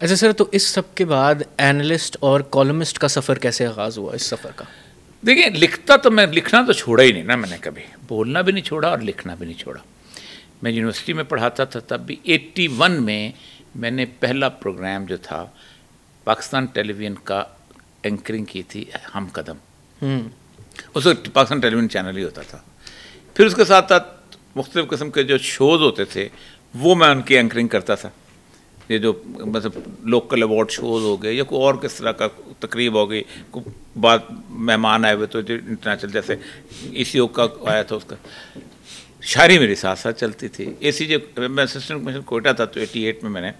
अच्छा सर, तो इस सब के बाद एनालिस्ट और कॉलमिस्ट का सफ़र कैसे आगाज़ हुआ इस सफ़र का? देखिए, लिखना तो छोड़ा ही नहीं ना मैंने, कभी बोलना भी नहीं छोड़ा और लिखना भी नहीं छोड़ा। मैं यूनिवर्सिटी में पढ़ाता था, तब भी 81 में मैंने पहला प्रोग्राम जो था पाकिस्तान टेलीविज़न का एंकरिंग की थी, हम कदम। उस वक्त पाकिस्तान टेलीविज़न चैनल ही होता था। फिर उसके साथ साथ मुख्तलिफ़ किस्म के जो शोज़ होते थे वो मैं उनकी एंकरिंग करता था। ये जो मतलब लोकल अवार्ड शोज़ हो गए या कोई और किस तरह का तकरीब हो गई, कोई बात मेहमान आए हुए तो जो इंटरनेशनल, जैसे ECO का आया था, उसका शायरी मेरे साथ साथ चलती थी। ACJ मैं असिस्टेंट कमिश्नर कोयटा था, तो 88 में मैंने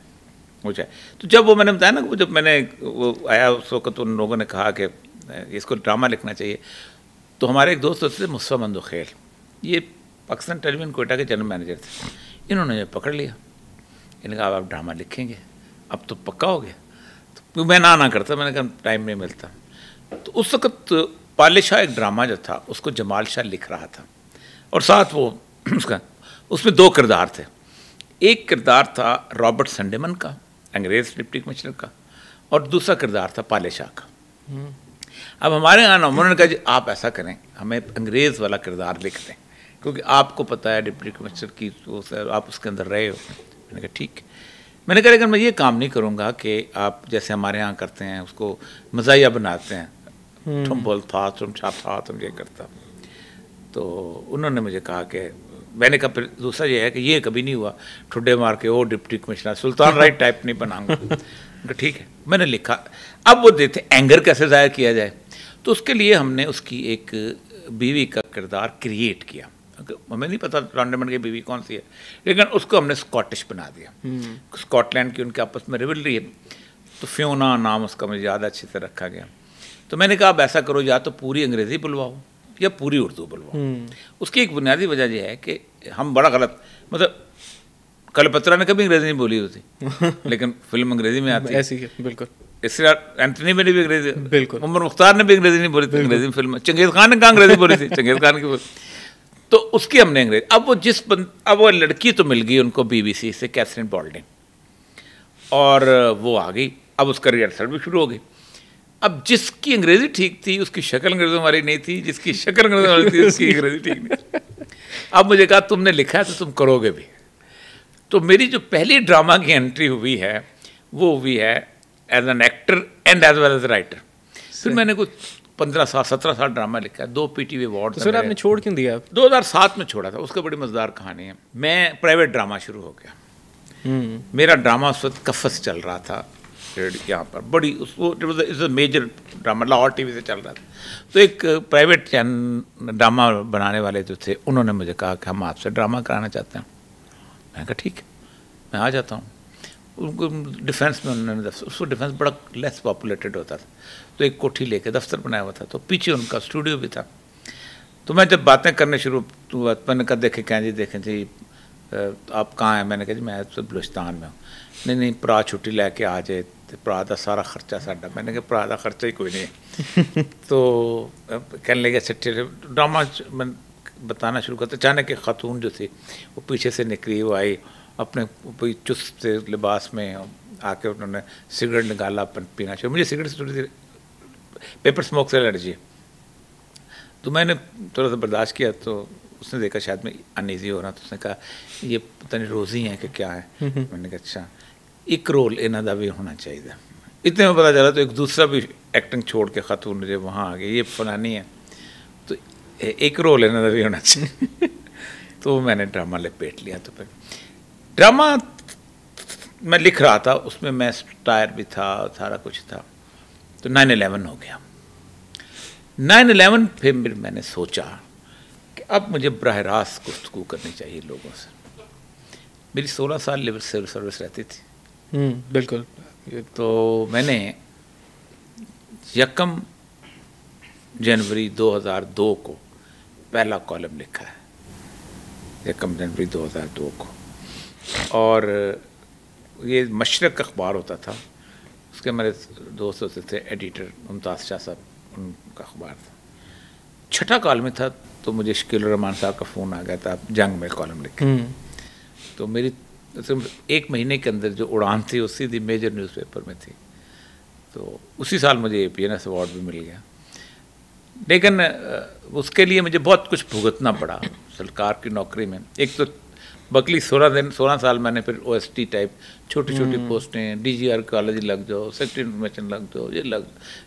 हो जाए। तो जब वो मैंने बताया ना, जब मैंने वो आया उस वक्त उन लोगों ने कहा कि इसको ड्रामा लिखना चाहिए, तो हमारे एक दोस्त होते थे मुस्तफ़ा मंदोखेल, ये पाकिस्तान टेलीविज़न कोयटा के जनरल मैनेजर थे। इन्होंने मुझे पकड़ लिया, इन्होंने कहा आप ड्रामा लिखेंगे, अब तो पक्का हो गया। तो मैं ना करता, मैंने कहा टाइम नहीं मिलता। तो उस वक्त पाले शाह एक ड्रामा जो था उसको जमाल शाह लिख रहा था, और साथ वो उसमें 2 किरदार थे। एक किरदार था रॉबर्ट संडेमन का, अंग्रेज़ डिप्टी कमिश्नर का, और दूसरा किरदार था पाले शाह का। अब हमारे यहाँ उन्होंने कहा जी आप ऐसा करें, हमें अंग्रेज़ वाला किरदार लिख दें, क्योंकि आपको पता है डिप्टी कमिश्नर की आप उसके अंदर रहे हो। मैंने कहा ठीक। मैंने कहा लेकिन मैं ये काम नहीं करूँगा कि आप जैसे हमारे यहाँ करते हैं उसको मज़ाहिया बनाते हैं, तुम बोलता तुम छापता तुम ये करता। तो उन्होंने मुझे कहा कि मैंने कहा फिर दूसरा ये है कि ये कभी नहीं हुआ ठुड्डे मार के ओ डिप्टी कमिश्नर सुल्तान राइट टाइप नहीं बनाऊंगा। ठीक है, मैंने लिखा। अब वो देते एंगर कैसे ज़ाहिर किया जाए, तो उसके लिए हमने उसकी एक बीवी का किरदार क्रिएट किया। हमें नहीं पता रॉन्डेमन की बीवी कौन सी है, लेकिन उसको हमने स्कॉटिश बना दिया। स्कॉटलैंड की उनके आपस में रिवलरी है, तो फ्योना नाम उसका मुझे ज़्यादा अच्छे से रखा गया। तो मैंने कहा अब ऐसा करो, या तो पूरी अंग्रेज़ी बुलवाओ या पूरी उर्दू बुलवाओ। उसकी एक बुनियादी वजह यह है कि हम बड़ा गलत, मतलब कलपत्रा ने कभी अंग्रेज़ी नहीं बोली होती लेकिन फिल्म अंग्रेज़ी में आती है। ऐसी है बिल्कुल। इसलिए एंथनी में भी अंग्रेज़ी, बिल्कुल। उमर मुख्तार ने भी अंग्रेज़ी नहीं बोली थी अंग्रेज़ी फिल्म। चंगेज़ खान ने कहाँ अंग्रेज़ी बोली थी, चंगेज़ खान की बोली, तो उसकी हमने अंग्रेज़ी। अब वो लड़की तो मिल गई उनको BBC से, कैथरीन बॉल्डिंग, और वो आ गई। अब उसका रिहर्सल भी शुरू हो गई। अब जिसकी अंग्रेज़ी ठीक थी उसकी शक्ल अंग्रेज़ी हमारी नहीं थी, जिसकी शक्ल अंग्रेज़ी हमारी थी उसकी अंग्रेज़ी ठीक नहीं। अब मुझे कहा तुमने लिखा है तो तुम करोगे भी। तो मेरी जो पहली ड्रामा की एंट्री हुई है वो हुई है as an actor and as well as writer. फिर मैंने कुछ 17 साल ड्रामा लिखा है, 2 PTV अवार्ड। सर आपने छोड़ क्यों दिया? 2007 में छोड़ा था, उसका बड़ी मज़ेदार कहानी है। मैं प्राइवेट ड्रामा शुरू हो गया। मेरा ड्रामा उस वक्त कफस चल रहा था यहाँ पर, बड़ी उसको is a major drama, Lahore TV से चल रहा था। तो एक प्राइवेट चैनल ड्रामा बनाने वाले जो थे उन्होंने मुझे कहा कि हम आपसे ड्रामा कराना चाहते हैं। मैंने कहा ठीक है, मैं आ जाता हूँ। उनको डिफेंस में उन्होंने उसको डिफेंस बड़ा लेस पॉपुलेटेड होता था, तो एक कोठी लेके दफ्तर बनाया हुआ था, तो पीछे उनका स्टूडियो भी था। तो मैं जब बातें करने शुरू, तो मैंने कहा देखें जी आप कहाँ हैं? मैंने कहा जी मैं तो बलूचिस्तान में हूँ। नहीं भरा छुट्टी लैके आ जाए, तो भरा का सारा खर्चा साडा। मैंने कहा भरा का खर्चा ही कोई नहीं है तो कहने लगे अच्छा ड्रामा मैं बताना शुरू करता। अचानक एक खातून जो थी वो पीछे से निकली, वो आई अपने चुस्त से लिबास में आके, उन्होंने सिगरेट निकाला, पीना शुरू। मुझे सिगरेट से थोड़ी सी पेपर स्मोक से एलर्जी है, तो मैंने थोड़ा सा बर्दाश्त किया। तो उसने देखा शायद मैं अनईजी हो रहा, तो उसने कहा ये पता नहीं रोज़ी हैं कि क्या है। मैंने कहा अच्छा एक रोल इन्हों का भी होना चाहिए। इतने में पता चला तो एक दूसरा भी एक्टिंग छोड़ के खातून मुझे वहाँ आ गई, ये फलानी है, तो एक रोल इन्हों का भी होना चाहिए तो मैंने ड्रामा लपेट लिया। तो फिर ड्रामा मैं लिख रहा था, उसमें मैं स्टायर भी था, सारा कुछ था। तो 9/11 हो गया। 9/11 फिर मैंने सोचा कि अब मुझे बराह रास्त गुफ्तगू करनी चाहिए लोगों से। मेरी 16 साल लिवर सिविल सर्विस रहती थी। बिल्कुल। तो मैंने 1 जनवरी 2002 को पहला कॉलम लिखा है, 1 जनवरी 2002 को। और ये मशरक अखबार होता था, उसके हमारे दोस्त होते थे एडिटर मुमताज़ शाह साहब, उनका अखबार था। 6ठा कॉलम था तो मुझे शकील रहमान साहब का फ़ोन आ गया था, आप जंग में कॉलम लिखे। तो मेरी तो 1 महीने के अंदर जो उड़ान थी वो सीधी मेजर न्यूज़पेपर में थी। तो उसी साल मुझे APNS अवार्ड भी मिल गया। लेकिन उसके लिए मुझे बहुत कुछ भुगतना पड़ा सरकार की नौकरी में। एक तो बकली 16 साल मैंने फिर OST टाइप छोटी छोटी पोस्टें, DGR कॉलेज लग जाओ, सेक्रेटरी इन्फॉर्मेशन लग जाओ,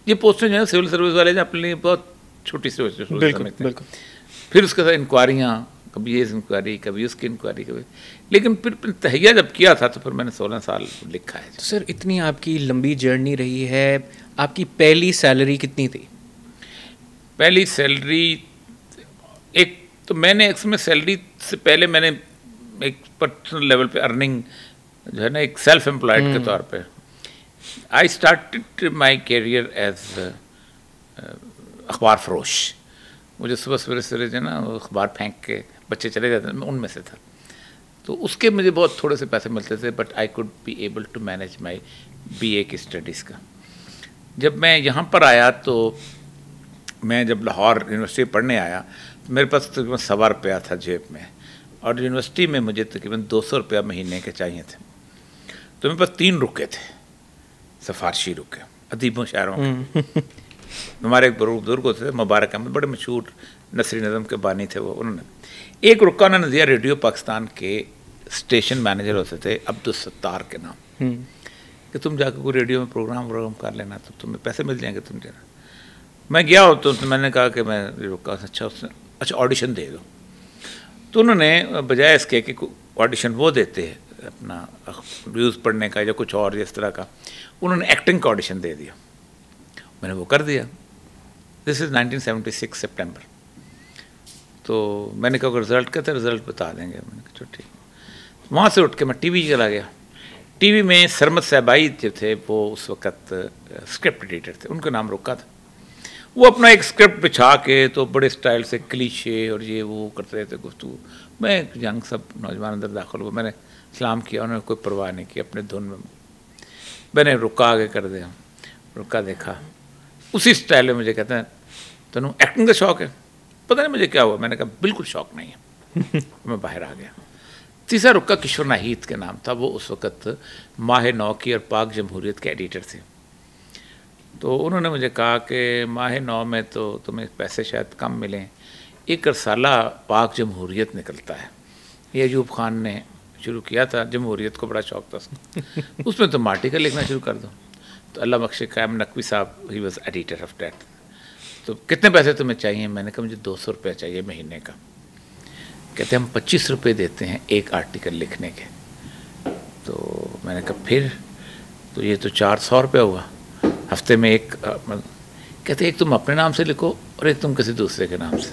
ये पोस्टें जो है सिविल सर्विस वाले जो अपने लिए बहुत छोटी सी समझते हैं। फिर उसके साथ इंक्वायरियाँ, कभी ये इंक्वायरी, कभी उसकी इंक्वायरी, कभी, लेकिन फिर तहिया जब किया था तो फिर मैंने 16 साल लिखा है। तो सर इतनी आपकी लंबी जर्नी रही है, आपकी पहली सैलरी कितनी थी? पहली सैलरी एक तो मैंने इसमें सैलरी से पहले मैंने एक पर्सनल लेवल पे अर्निंग जो है ना, एक सेल्फ एम्प्लॉयड के तौर पे I started my career as अखबार फरोश। मुझे सुबह सवेरे जो है ना अखबार फेंक के बच्चे चले जाते हैं, मैं उनमें से था। तो उसके मुझे बहुत थोड़े से पैसे मिलते थे, but I could be able to manage my BA की स्टडीज़ का। जब मैं यहाँ पर आया तो मैं जब लाहौर यूनिवर्सिटी पढ़ने आया तो मेरे पास तकरीबन ₹1.25 था जेब में, और यूनिवर्सिटी में मुझे तकरीबन ₹200 महीने के चाहिए थे। तो मेरे पास 3 रुके थे, सफारशी रुके, अदीबों शायरों के। हमारे एक बुजुर्ग होते थे मुबारक अहमद, बड़े मशहूर नसरी नज़म के बानी थे वो। उन्होंने एक रुका उन्होंने दिया रेडियो पाकिस्तान के स्टेशन मैनेजर होते थे अब्दुल सत्तार के नाम, कि तुम जाकर कोई रेडियो में प्रोग्राम कर लेना तो तुम्हें पैसे मिल जाएंगे, तुम जाना। मैं गया हो तो मैंने कहा कि मैं रुका, अच्छा ऑडिशन दे दो। तो उन्होंने बजाय इसके कि ऑडिशन वो देते हैं अपना न्यूज़ पढ़ने का या कुछ और इस तरह का, उन्होंने एक्टिंग का ऑडिशन दे दिया। मैंने वो कर दिया। दिस इज़ 1976 सितंबर। तो मैंने कहा रिज़ल्ट कहते रिज़ल्ट बता देंगे। मैंने कहा चलो ठीक। वहाँ से उठ के मैं TV चला गया। TV में सरमद साहबाई जो थे वो उस वक़्त स्क्रिप्ट एडिटर थे, उनका नाम रुका था। वो अपना एक स्क्रिप्ट बिछा के तो बड़े स्टाइल से क्लीशे और ये वो करते रहते गुफ्तगू। मैं यंग सब नौजवान अंदर दाखिल हुआ, मैंने सलाम किया, उन्होंने कोई परवाह नहीं की, अपने धुन में। मैंने रुका आगे कर दिया, रुका देखा, उसी स्टाइल में मुझे कहते हैं तनु एक्टिंग का शौक़ है? पता नहीं मुझे क्या हुआ, मैंने कहा बिल्कुल शौक़ नहीं है। मैं बाहर आ गया। तीसरा रुका किशोर नाहिद के नाम था, वो उस वक़्त माह नौ की और पाक जमहूरियत के एडिटर थे। तो उन्होंने मुझे कहा कि माह नौ में तो तुम्हें पैसे शायद कम मिलें, एक रसाला पाक जमहूरियत निकलता है, ये अयूब खान ने शुरू किया था, जमहूरियत को बड़ा शौक़ था उसको, उसमें तुम आर्टिकल लिखना शुरू कर दो। तो अल्लाह बख्शे कायम नकवी साहब, he was editor of that. तो कितने पैसे तुम्हें चाहिए? मैंने कहा मुझे ₹200 चाहिए महीने का। कहते हम ₹25 देते हैं एक आर्टिकल लिखने के। तो मैंने कहा फिर तो ये तो ₹400 हुआ हफ्ते में एक। कहते एक तुम अपने नाम से लिखो और एक तुम किसी दूसरे के नाम से,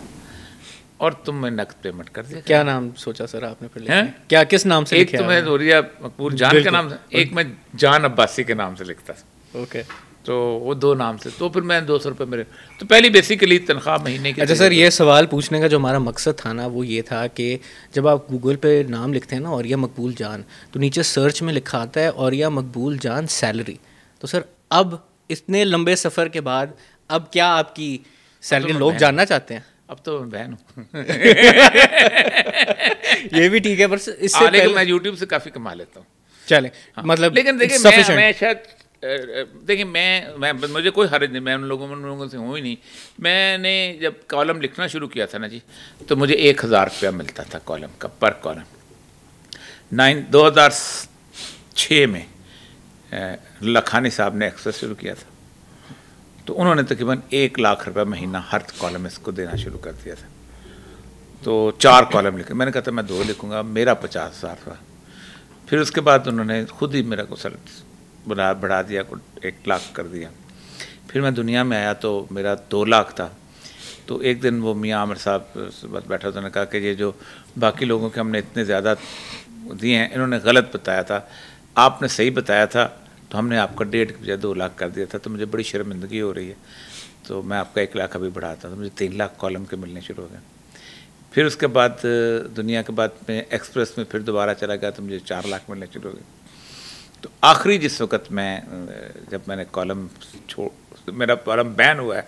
और तुम्हें नकद पेमेंट कर दिया। क्या नाम सोचा सर आपने फिर लिखने? क्या किस नाम से? एक तो मैं नूरिया मकबूल जान के नाम से, एक मैं जान अब्बासी के नाम से लिखता था। ओके। तो वो 2 नाम से। तो फिर मैं ₹200 मेरे, तो पहली बेसिकली तनख्वाह महीने की। अच्छा सर, ये सवाल पूछने का जो हमारा मकसद था ना वो ये था कि जब आप गूगल पे नाम लिखते हैं ना औरिया मकबूल जान, तो नीचे सर्च में लिखा आता है औरिया मकबूल जान सैलरी। तो सर अब इतने लंबे सफ़र के बाद अब क्या आपकी सैलरी लोग जानना चाहते हैं? अब तो मैं बहन हूँ। ये भी ठीक है, पर इससे लेकिन मैं यूट्यूब से काफ़ी कमा लेता हूँ। चले मतलब, लेकिन देखिए मैं शायद देखिए मैं मुझे कोई हर्ज नहीं, मैं उन लोगों से हूँ ही नहीं। मैंने जब कॉलम लिखना शुरू किया था ना जी, तो मुझे ₹1000 मिलता था कॉलम का, पर कॉलम। 2006 में लखानी साहब ने एक्सेस शुरू किया था, तो उन्होंने तकरीबन ₹1 लाख महीना हर कॉलमिस्ट को देना शुरू कर दिया था। तो 4 कॉलम लिखे। मैंने कहा था मैं 2 लिखूँगा, मेरा 50,000 था। फिर उसके बाद उन्होंने खुद ही मेरा को सर बढ़ा दिया, 1 लाख कर दिया। फिर मैं दुनिया में आया तो मेरा 2 लाख था। तो एक दिन वो मियाँ आमिर साहब से बात बैठा, उन्होंने कहा कि ये जो बाकी लोगों के हमने इतने ज़्यादा दिए हैं, इन्होंने गलत बताया था, आपने सही बताया था, तो हमने आपका 1.5 के बजाय 2 लाख कर दिया था। तो मुझे बड़ी शर्मिंदगी हो रही है, तो मैं आपका 1 लाख अभी बढ़ाता। तो मुझे 3 लाख कॉलम के मिलने शुरू हो गए। फिर उसके बाद दुनिया के बाद में एक्सप्रेस में फिर दोबारा चला गया, तो मुझे 4 लाख मिलने शुरू हो गए। तो आखिरी जिस वक़्त मैं जब मैंने कॉलम मेरा कॉलम बैन हुआ है,